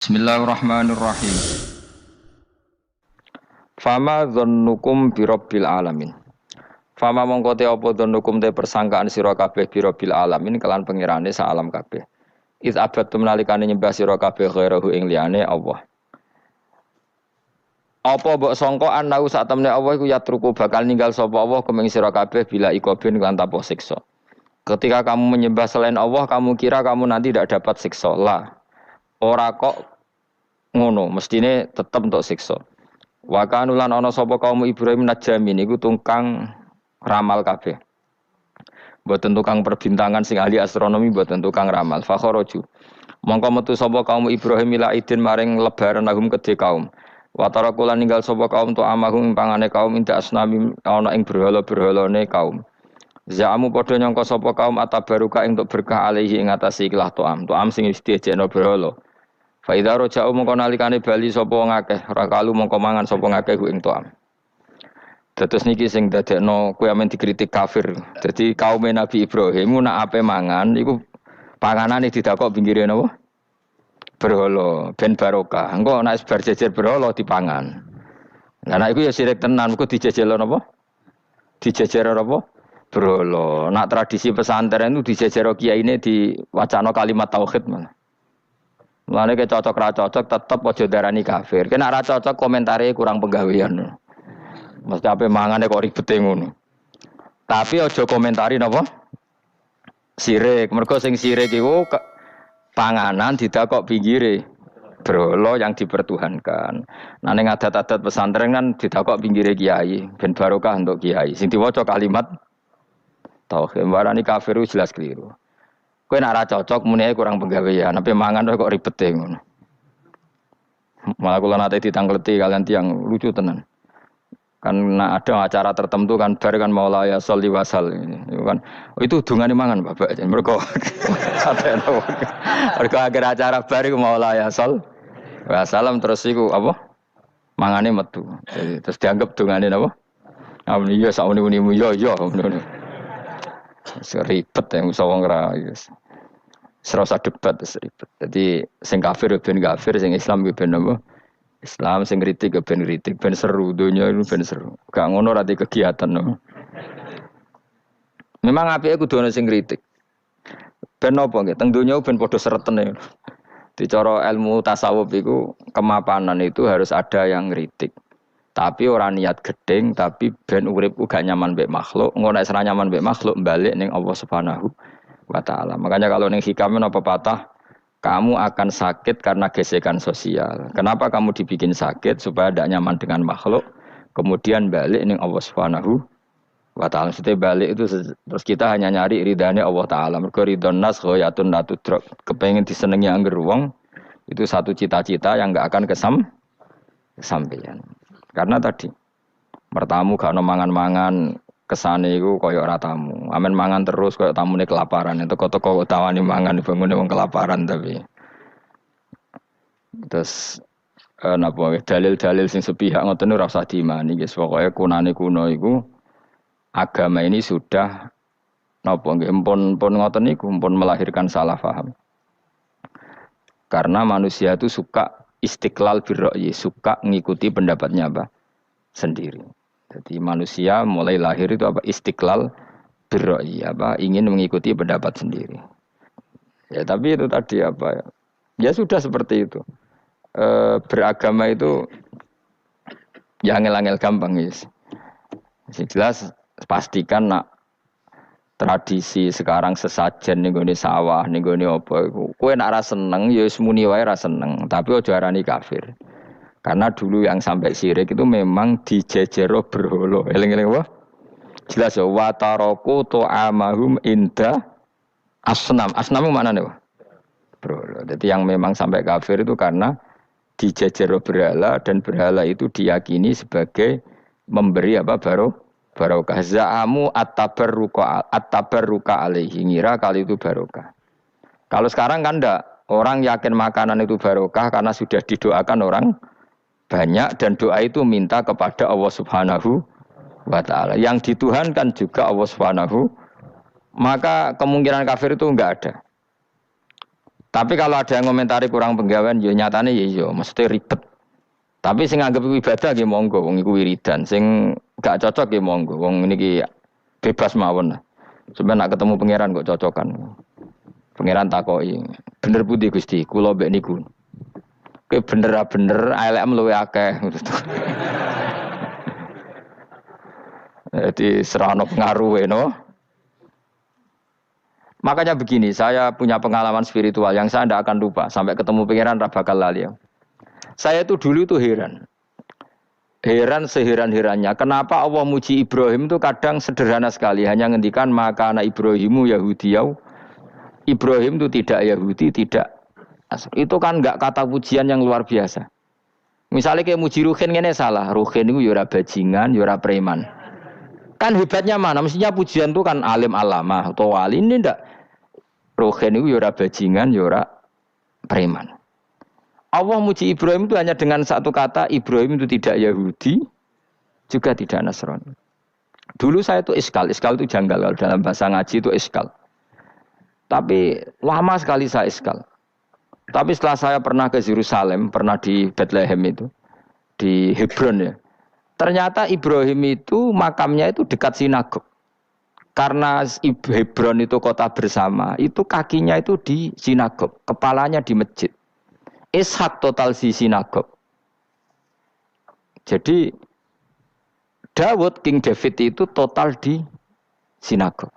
Bismillahirrahmanirrahim. Fama dzannukum birabbil alamin. Fama mongko te apa dzannukum te persangkaan sira kabeh birabbil alamin kelan pengirane sak alam kabeh. Iz abadtum nalikane nyembah sira kabeh ghairahu ing liyane Allah. Apa mbok sangka anau sak temne Allah iku yatruku bakal ninggal sapa Allah kumeng sira kabeh bila ikobin lan tanpa siksa. Ketika kamu menyembah selain Allah, kamu kira kamu nanti tidak dapat siksa. Lah, ora kok ngono, mestine tetep untuk siksa. Wa kanulan ana sapa kaum Ibrahim najamin iku tukang ramal kabeh. Mboten tukang perbintangan sing ahli astronomi, mboten tukang ramal. Fa kharaju. Mongko metu sapa kaum Ibrahim ila idin maring lebaran agum kedhe kaum. Wa tarakulan ninggal sapa kaum tu amahum pangane kaum inda asnami ana ing berhala-berhalane kaum. Za'amu padha nyangka sapa kaum atabaruka ing untuk berkah alaihi ing atase ikhlas to'am sing wis diejekno berhala. Fa idza raja'u mongko nalikane bali sapa wong akeh, rakalu mongko mangan sapa ngakeh ku ing to'am. Dados niki sing dadekno kowe amen dikritik kafir. Dadi kaum Nabi Ibrahim nak ape mangan iku panganane didakok pinggire napa? Berhala ben barokah. Engko nek bar jejer berhala dipangan. Lah nek iku ya sirik tenan, engko dijejelo napa? Dijejero apa? Berhala. Nak tradisi pesantren itu dijejero kiyaine diwacana kalimat tauhid malah. Mulane ke cocok ra cocok tetep aja darani kafir. Kena ra cocok komentare kurang penggawean. Mesti ape mangane kok ribete ngono. Tapi aja komentari napa? Sirik. Mergo sing sirik iku panganan didakok pinggire berhala yang dipertuhankan. Nah ning adat-adat pesantren kan didakok pinggire kiai, ben barokah untuk kiai. Sing diwaca kalimat tauhid. Warani kafir jelas keliru. Kowe nek ora cocok muni ae kurang penggawean, ape mangan kok ribete ngono. Malah kula nate ditangleti kalian tiang lucu tenan. Kan ada acara tertentu kan bar kan maulaya sholli wasal ini kan. Oh, itu dungane mangan Bapak. Mergo mergo akhir acara bar iku maulaya shol wasalam terus iku apa? Mangane metu. Jadi, terus dianggap dungane napa? Amun iya sak uni-unimu yo ngono. Seribet yang usah wong ra serasa debat seribet. Jadi sing kafir ben kafir, sing Islam ben apa? Islam sing kritik ben kritik, ben seru donya itu ben seru. Gak ngono ra kegiatan no. Memang apike kudu ana sing kritik. Ben apa nggih? Teng donya ben padha seretene. Di cara ilmu tasawuf iku kemapanan itu harus ada yang kritik. Tapi orang niat gedeng, tapi ben urip gak nyaman mbek makhluk, ngono nek ora nyaman mbek makhluk balik ning Allah Subhanahu wa taala. Makanya kalau ning hikam apa patah, kamu akan sakit karena gesekan sosial. Kenapa kamu dibikin sakit supaya tidak nyaman dengan makhluk, kemudian balik ning Allah Subhanahu wa taala. Setelah balik itu terus kita hanya nyari ridane Allah taala. Mergo ridon nas ghayatun la tudrak. Kepengin disenengi angger wong, itu satu cita-cita yang enggak akan kesampaian. Karena tadi mertamu gak ono mangan-mangan kesane iku kaya ora tamu. Amen mangan terus kaya tamune kelaparan. Teko-teko tawani mangan bangune wong kelaparan tapi. Terus napa dalil-dalil sing sepihak ngoten ora usah diimani guys. Pokoke kunane kuno iku agama ini sudah napa nggih pun ngoten niku pun melahirkan salah paham. Karena manusia itu suka istiqlal birra'yi, suka ngikuti pendapatnya apa? Sendiri. Jadi manusia mulai lahir itu apa? Istiqlal birra'yi, apa? Ingin mengikuti pendapat sendiri. Ya tapi itu tadi apa ya? Ya sudah seperti itu. Beragama itu ya angel-angel gampang guys. Jelas pastikan nak tradisi sekarang sesajen ning gone sawah ning gone apa iku kowe nek ora seneng ya wis muni wae ora seneng tapi aja arani kafir karena dulu yang sampai syirik itu memang dijejero berhala eling-eling apa jelas ya wa taraku tu'amahum inda asnam maknane apa berhala jadi yang memang sampai kafir itu karena dijejero berhala dan berhala itu diyakini sebagai memberi apa barokah za'amu at-tabarruka alaihi ngira kali itu barokah. Kalau sekarang kan enggak, orang yakin makanan itu barokah karena sudah didoakan orang banyak dan doa itu minta kepada Allah Subhanahu wa taala. Yang dituhankan juga Allah Subhanahu, maka kemungkinan kafir itu enggak ada. Tapi kalau ada yang komentari kurang penggawean, ya nyatane ya iya, maksudnya ribet. Tapi sing anggap iku ibadah nggih monggo, wong iku wiridan. Sing gak cocok nggih monggo, wong niki bebas mawon. Sampeyan nak ketemu pangeran kok cocokan. Pangeran takoki, bener pundi Gusti? Kula mbek niku. Kowe bener elekmu luwe akeh. Jadi serana pengaruh no. Makanya begini, saya punya pengalaman spiritual yang saya tidak akan lupa sampai ketemu pangeran ra bakal lali. Saya itu dulu itu heran. Heran seheran-herannya kenapa Allah muji Ibrahim itu kadang sederhana sekali, hanya ngendikan maka anak Ibrahimu Yahudiyau. Ibrahim itu tidak Yahudi, tidak. Itu kan enggak kata pujian yang luar biasa. Misalnya kayak muji Ruhin ini salah. Ruhin itu yura bajingan, yura preman. Kan hebatnya mana? Mestinya pujian itu kan alim alamah atau wali. Ini enggak. Ruhin itu yura bajingan, yura preman. Allah muji Ibrahim itu hanya dengan satu kata, Ibrahim itu tidak Yahudi, juga tidak Nasrani. Dulu saya itu iskal itu janggal. Kalau dalam bahasa ngaji itu iskal. Tapi lama sekali saya iskal. Tapi setelah saya pernah ke Yerusalem, pernah di Bethlehem itu, di Hebron ya. Ternyata Ibrahim itu makamnya itu dekat sinagog. Karena Hebron itu kota bersama, itu kakinya itu di sinagog, kepalanya di masjid. Ishak total di sinagog. Jadi King David itu total di sinagog.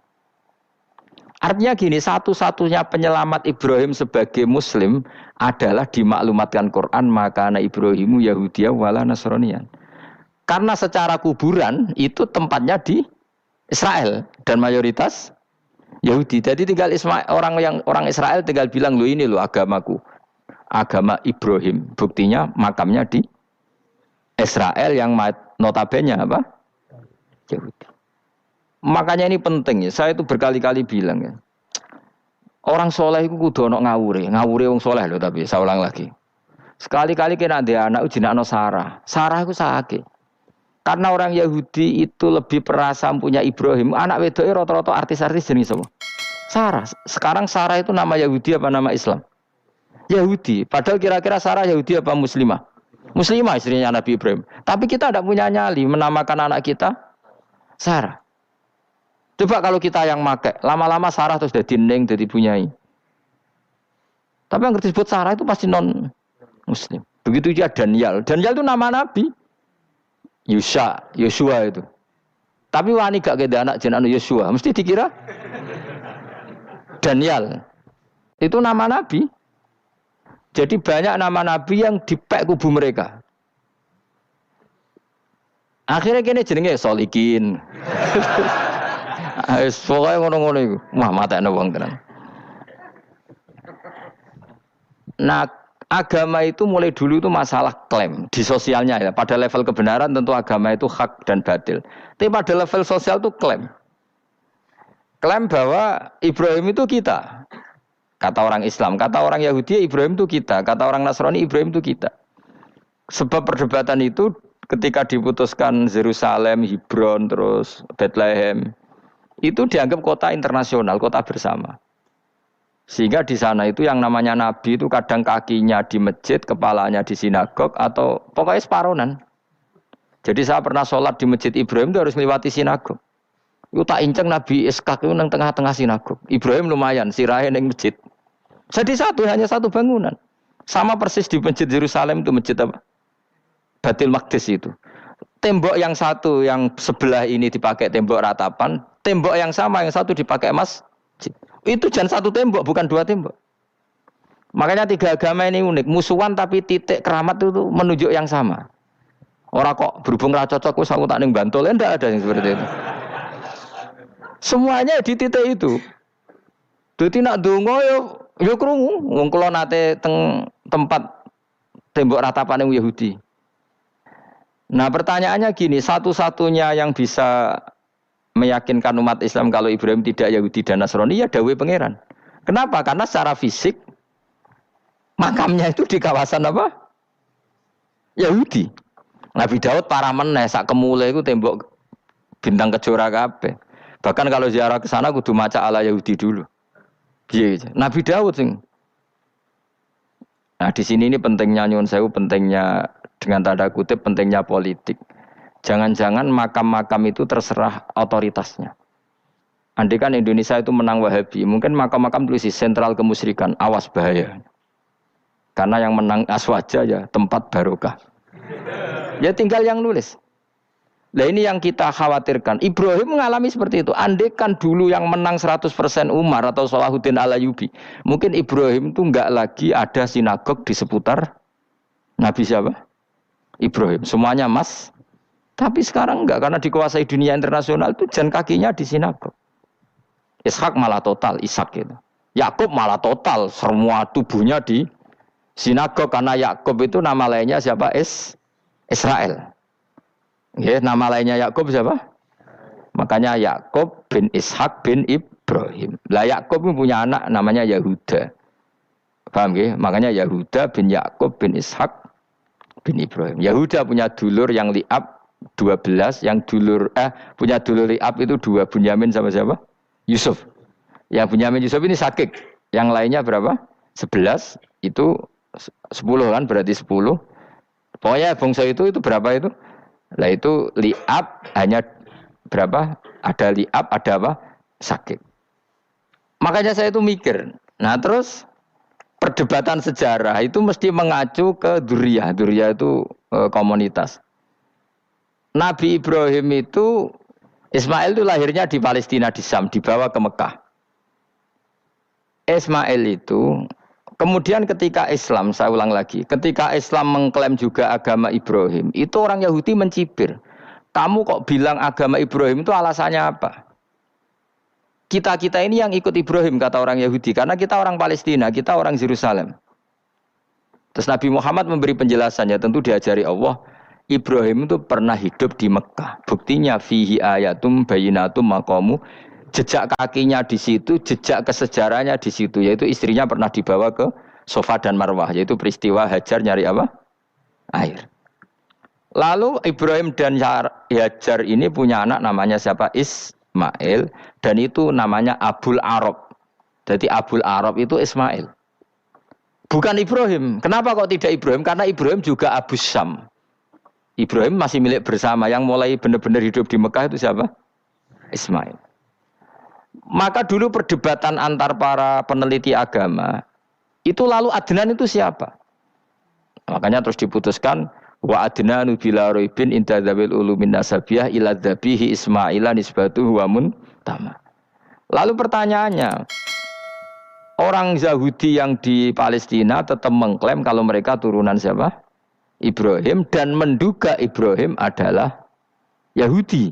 Artinya gini, satu-satunya penyelamat Ibrahim sebagai Muslim adalah dimaklumatkan Quran maka anak Ibrahimu Yahudiyah wala Nasraniyan. Karena secara kuburan itu tempatnya di Israel dan mayoritas Yahudi. Jadi tinggal orang Israel tinggal bilang lo ini lo agamaku. Agama Ibrahim, buktinya makamnya di Israel yang notabene apa? Yahudi. Makanya ini penting ya. Saya itu berkali-kali bilang ya. Orang soleh itu kudu ono ngawure wong soleh loh tapi saya ulang lagi. Sekali-kali kena dia anak jenakno Sarah. Sarah itu sakit. Karena orang Yahudi itu lebih perasa punya Ibrahim. Anak wedoke rata-rata artis-artis jenis apa? Sarah. Sekarang Sarah itu nama Yahudi apa nama Islam? Yahudi. Padahal kira-kira Sarah Yahudi apa Muslimah? Muslimah istrinya Nabi Ibrahim. Tapi kita tidak punya nyali menamakan anak kita Sarah. Coba kalau kita yang make, lama-lama Sarah terus jadi neng, jadi punyai. Tapi yang disebut Sarah itu pasti non Muslim. Begitu juga Daniel. Daniel itu nama Nabi. Yosua itu. Tapi wani gak keda anak jenenge Yosua, mesti dikira Daniel. Itu nama Nabi. Jadi banyak nama Nabi yang dipek kubu mereka. Akhirnya kene jenenge Solikin. Pokoknya ngono-ngono iku. Wah, matekno wong tenan. Nah, agama itu mulai dulu itu masalah klaim di sosialnya ya. Pada level kebenaran tentu agama itu hak dan batil. Tapi pada level sosial itu klaim. Klaim bahwa Ibrahim itu kita. Kata orang Islam, kata orang Yahudi Ibrahim itu kita, kata orang Nasrani Ibrahim itu kita. Sebab perdebatan itu ketika diputuskan Yerusalem, Hebron, terus Bethlehem, itu dianggap kota internasional, kota bersama. Sehingga di sana itu yang namanya Nabi itu kadang kakinya di masjid, kepalanya di sinagog, atau pokoknya separonan. Jadi saya pernah sholat di masjid Ibrahim itu harus melewati sinagog. Itu tak inceng Nabi Ishak itu nang tengah-tengah sinagog. Ibrahim lumayan, sirahe nang masjid. Jadi hanya satu bangunan. Sama persis di masjid Yerusalem itu masjid apa? Baitul Maqdis itu. Tembok yang satu yang sebelah ini dipakai tembok ratapan, tembok yang sama yang satu dipakai masjid. Itu jangan satu tembok, bukan dua tembok. Makanya tiga agama ini unik, musuhan tapi titik keramat itu menunjuk yang sama. Orang kok berhubung ra cocok wis aku tak ning Bantul, enggak ada yang seperti itu. Semuanya di titik itu. Dadi nak ndonga yo krungu wong kula nate teng tempat tembok ratapan Yahudi. Nah, pertanyaannya gini, satu-satunya yang bisa meyakinkan umat Islam kalau Ibrahim tidak Yahudi dan Nasrani ya dawuh pangeran. Kenapa? Karena secara fisik makamnya itu di kawasan apa? Yahudi. Nabi Daud parah meneh sak kemule iku tembok bintang kejora kabeh. Bahkan kalau ziarah ke sana kudu maca ala Yahudi dulu. Piye Nabi Daud sing Nah, di sini ini pentingnya nyuwun sewu, pentingnya dengan tanda kutip pentingnya politik. Jangan-jangan makam-makam itu terserah otoritasnya. Andai kan Indonesia itu menang Wahabi, mungkin makam-makam tulis sentral kemusyrikan, awas bahaya. Karena yang menang Aswaja ya tempat barokah. Ya tinggal yang nulis. Nah ini yang kita khawatirkan. Ibrahim mengalami seperti itu. Andai kan dulu yang menang 100% Umar atau Salahuddin Al-Ayyubi, mungkin Ibrahim itu enggak lagi ada sinagog di seputar Nabi siapa? Ibrahim. Semuanya mas. Tapi sekarang enggak, karena dikuasai dunia internasional itu jan kakinya di sinagog. Ishak malah total, Ishak itu. Yakub malah total, semua tubuhnya di sinagog, karena Yakub itu nama lainnya siapa? Israel. Ya, nama lainnya Yakub siapa? Makanya Yakub bin Ishak bin Ibrahim. Lah Yakub punya anak namanya Yahuda. Paham ya? Makanya Yahuda bin Yakub bin Ishak bin Ibrahim. Yahuda punya dulur yang li'ab 12, yang punya dulur li'ab itu 2, Bunyamin sama siapa? Yusuf. Yang Bunyamin Yusuf ini sakit. Yang lainnya berapa? 11. Itu 10 kan, berarti 10. Pokoknya bangsa itu berapa itu? Lah itu li'ab hanya berapa? Ada li'ab, ada apa? Sakit. Makanya saya itu mikir. Nah terus perdebatan sejarah itu mesti mengacu ke Duriyah. Duriyah itu komunitas. Nabi Ibrahim itu, Ismail itu lahirnya di Palestina, di Syam, dibawa ke Mekah. Ismail itu, kemudian ketika Islam, saya ulang lagi, ketika Islam mengklaim juga agama Ibrahim, itu orang Yahudi mencibir. Kamu kok bilang agama Ibrahim itu alasannya apa? Kita-kita ini yang ikut Ibrahim, kata orang Yahudi, karena kita orang Palestina, kita orang Yerusalem. Terus Nabi Muhammad memberi penjelasannya, tentu diajari Allah, Ibrahim itu pernah hidup di Mekah. Buktinya fihi ayatum bayinatum maqamu, jejak kakinya di situ, jejak kesejarahnya di situ, yaitu istrinya pernah dibawa ke Safa dan Marwah, yaitu peristiwa Hajar nyari apa? Air. Lalu Ibrahim dan Hajar ini punya anak namanya siapa? Ismail, dan itu namanya Abul Arab. Jadi Abul Arab itu Ismail. Bukan Ibrahim. Kenapa kok tidak Ibrahim? Karena Ibrahim juga Abu Syam. Ibrahim masih milik bersama. Yang mulai benar-benar hidup di Mekah itu siapa? Ismail. Maka dulu perdebatan antar para peneliti agama, itu lalu Adnan itu siapa? Makanya terus diputuskan, wa adnanu bila roibin inda dzawil ulumin nasabiyah ila dzabihi Ismaila nisbatuhu wa muntama. Lalu pertanyaannya, orang Yahudi yang di Palestina tetap mengklaim kalau mereka turunan siapa? Ibrahim, dan menduga Ibrahim adalah Yahudi.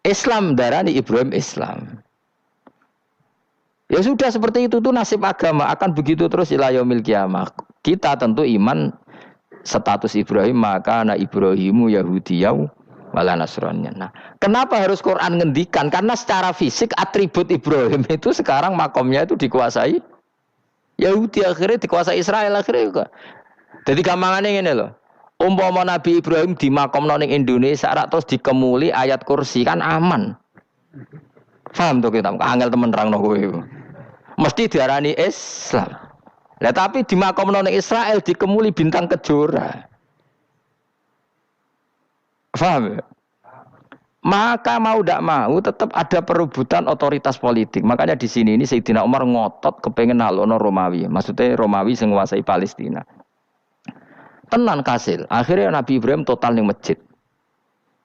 Islam darani Ibrahim Islam. Ya sudah seperti itu tuh nasib agama, akan begitu terus ila yaumil qiyamah. Kita tentu iman status Ibrahim, maka ana Ibrahimu Yahudiyau wala Nasraniyan. Nah, kenapa harus Quran ngendikan? Karena secara fisik atribut Ibrahim itu sekarang makomnya itu dikuasai Yahudi, akhirnya dikuasai Israel akhirnya juga. Jadi gampangannya ngene lho. Umpama Nabi Ibrahim di makomno ning Indonesia rak terus dikemuli ayat kursi kan aman. Paham to kita? Angel temen nerangno kowe iku. Mesti diarani Islam. Lah tapi di makomno ning Israel dikemuli bintang kejora. Paham ya? Maka mau tidak mau tetap ada perebutan otoritas politik. Makanya di sini ini Sayyidina Umar ngotot kepengen nalono Romawi. Maksudnya Romawi sing nguasai Palestina. Tenan kasil. Akhirnya Nabi Ibrahim total ning masjid.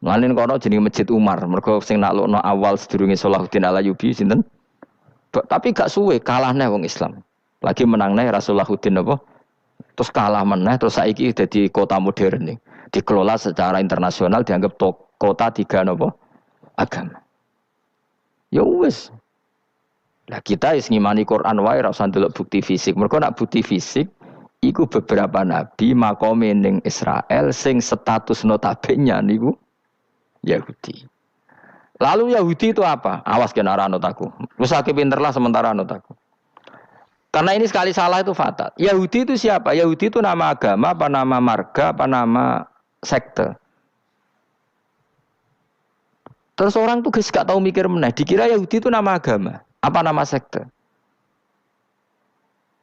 Ngalin kono jenenge Masjid Umar. Mergo sing naklukno awal sedurunge Salahuddin Al-Ayyubi sinten? Tapi gak suwe kalah neh wong Islam. Lagi menang neh Rasulullahuddin apa? Terus kalah meneh terus saiki dadi kota modern nih. Dikelola secara internasional dianggap kota tiga napa? Agama. Ya wis. Lah kita wis ngimani Quran wae ora usah ndelok bukti fisik. Mergo nak bukti fisik iku beberapa nabi makome ning Israel sing status notabene niku Yahudi. Lalu Yahudi itu apa? Awas kena anut aku. Wis akeh pinterlah sementara anut aku. Karena ini sekali salah itu fatal. Yahudi itu siapa? Yahudi itu nama agama, apa nama marga, apa nama sekte. Terus orang tuh gak tahu mikir meneh. Dikira Yahudi itu nama agama, apa nama sekte.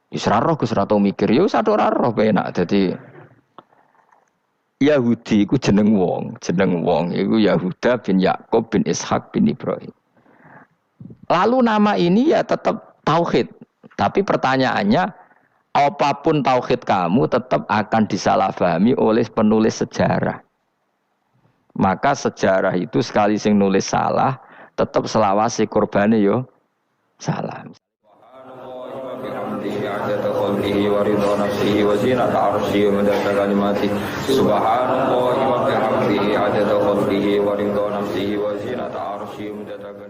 Wis ra roh Gus ra tau mikir, ya wis ora roh penak. Dadi Yahudi iku jeneng wong iku Yahuda bin Yakub bin Ishak bin Ibrahim. Lalu nama ini ya tetap tauhid. Tapi pertanyaannya, apapun tauhid kamu tetap akan disalahpahami oleh penulis sejarah. Maka sejarah itu sekali sing nulis salah, tetap selawase korbane yo salah. Subhanallah wa bihamdihi adada khalqihi wa ridha nafsihi wa zinata arsyihi wa midada kalimatihi.